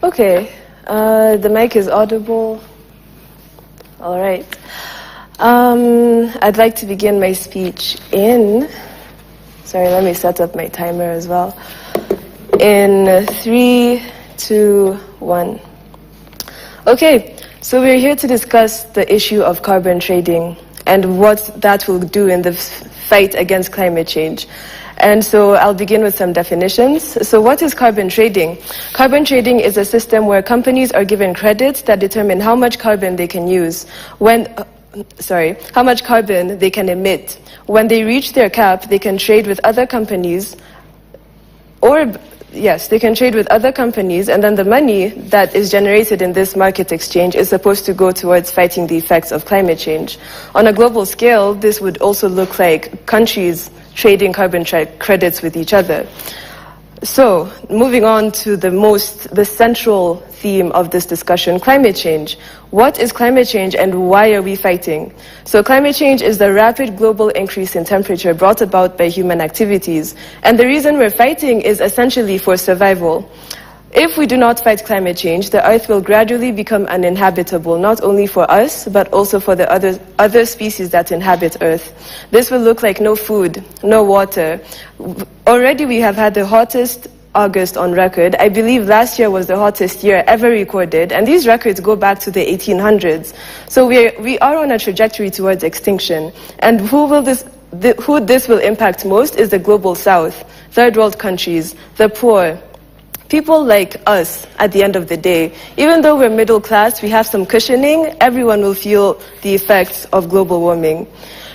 Okay, the mic is audible. All right. I'd like to begin my speech in, sorry, let me set up my timer as well. In 3, 2, 1. Okay, so we're here to discuss the issue of carbon trading and what that will do in the fight against climate change. And so I'll begin with some definitions. So what is carbon trading? Carbon trading is a system where companies are given credits that determine how much carbon they can use how much carbon they can emit. When they reach their cap, they can trade with other companies they can trade with other companies, and then the money that is generated in this market exchange is supposed to go towards fighting the effects of climate change. On a global scale, this would also look like countries trading carbon credits with each other. So, moving on to the central theme of this discussion, climate change. What is climate change and why are we fighting? So climate change is the rapid global increase in temperature brought about by human activities. And the reason we're fighting is essentially for survival. If we do not fight climate change, the Earth will gradually become uninhabitable, not only for us, but also for the other species that inhabit Earth. This will look like no food, no water. Already we have had the hottest August on record. I believe last year was the hottest year ever recorded, and these records go back to the 1800s. So we are on a trajectory towards extinction. And who this will impact most is the global South, third world countries, the poor, people like us at the end of the day. Even though we're middle class, we have some cushioning, everyone will feel the effects of global warming.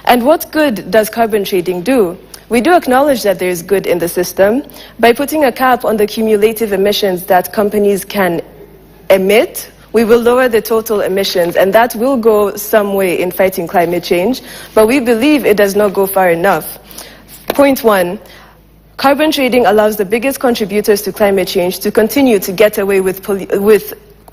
And what good does carbon trading do? We do acknowledge that there is good in the system. By putting a cap on the cumulative emissions that companies can emit, we will lower the total emissions, and that will go some way in fighting climate change, but we believe it does not go far enough. Point 1. Carbon trading allows the biggest contributors to climate change to continue to get away with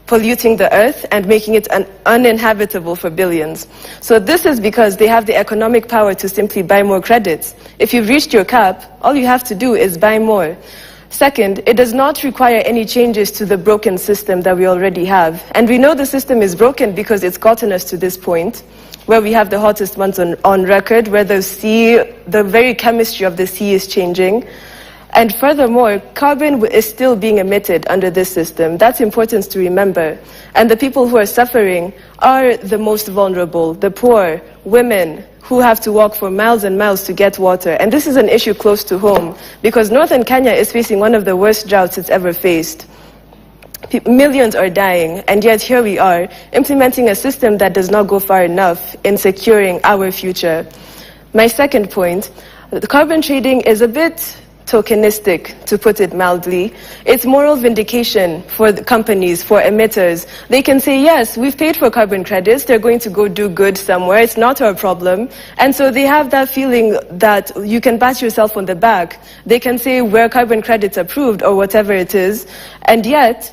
polluting the earth and making it uninhabitable for billions. So this is because they have the economic power to simply buy more credits. If you've reached your cap, all you have to do is buy more. Second, it does not require any changes to the broken system that we already have. And we know the system is broken because it's gotten us to this point, where we have the hottest months on record, where the very chemistry of the sea is changing. And furthermore, carbon is still being emitted under this system. That's important to remember. And the people who are suffering are the most vulnerable, the poor, women, who have to walk for miles and miles to get water. And this is an issue close to home, because northern Kenya is facing one of the worst droughts it's ever faced. Millions are dying, and yet here we are, implementing a system that does not go far enough in securing our future. My second point, the carbon trading is a bit tokenistic, to put it mildly. It's moral vindication for the companies, for emitters. They can say, yes, we've paid for carbon credits, they're going to go do good somewhere, it's not our problem. And so they have that feeling that you can pat yourself on the back. They can say, we're carbon credits approved, or whatever it is. And yet,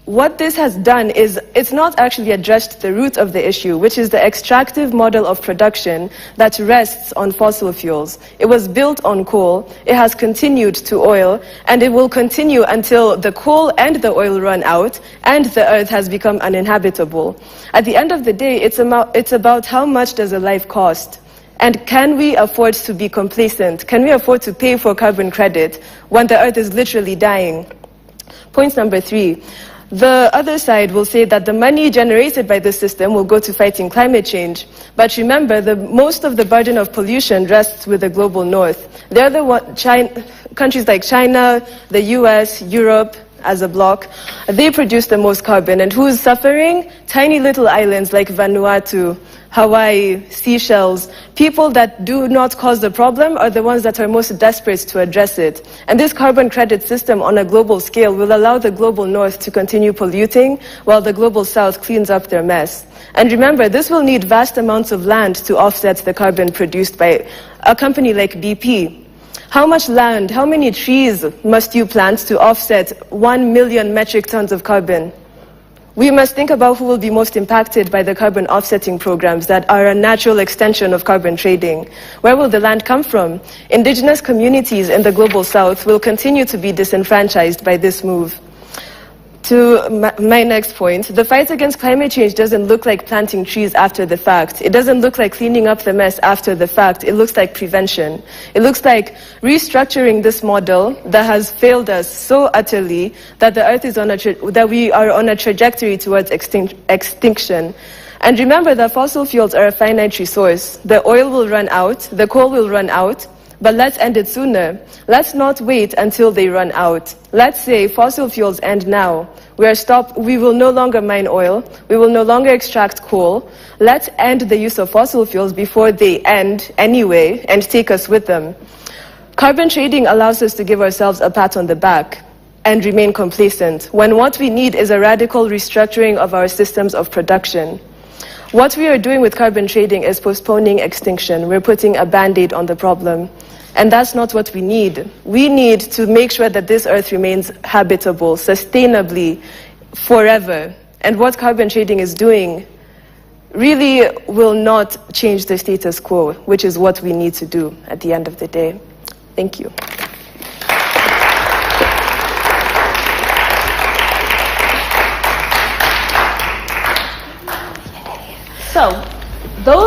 what this has done is it's not actually addressed the root of the issue, which is the extractive model of production that rests on fossil fuels. It was built on coal, it has continued to oil, and it will continue until the coal and the oil run out and the earth has become uninhabitable. At the end of the day, it's about how much does a life cost? And can we afford to be complacent? Can we afford to pay for carbon credit when the earth is literally dying? Point number 3. The other side will say that the money generated by this system will go to fighting climate change. But remember, most of the burden of pollution rests with the global north. They're countries like China, the US, Europe, as a bloc, they produce the most carbon. And who's suffering? Tiny little islands like Vanuatu, Hawaii, Seychelles. People that do not cause the problem are the ones that are most desperate to address it. And this carbon credit system on a global scale will allow the global north to continue polluting while the global south cleans up their mess. And remember, this will need vast amounts of land to offset the carbon produced by a company like BP. How much land, how many trees must you plant to offset 1 million metric tons of carbon? We must think about who will be most impacted by the carbon offsetting programs that are a natural extension of carbon trading. Where will the land come from? Indigenous communities in the global south will continue to be disenfranchised by this move. to my next point, the fight against climate change doesn't look like planting trees after the fact. It doesn't look like cleaning up the mess after the fact. It looks like prevention. It looks like restructuring this model that has failed us so utterly that the Earth is that we are on a trajectory towards extinction. And remember that fossil fuels are a finite resource. The oil will run out, the coal will run out, but let's end it sooner. Let's not wait until they run out. Let's say fossil fuels end now. We will no longer mine oil. We will no longer extract coal. Let's end the use of fossil fuels before they end anyway and take us with them. Carbon trading allows us to give ourselves a pat on the back and remain complacent, when what we need is a radical restructuring of our systems of production. What we are doing with carbon trading is postponing extinction. We're putting a Band-Aid on the problem. And that's not what we need. We need to make sure that this Earth remains habitable, sustainably, forever. And what carbon trading is doing really will not change the status quo, which is what we need to do at the end of the day. Thank you. So, those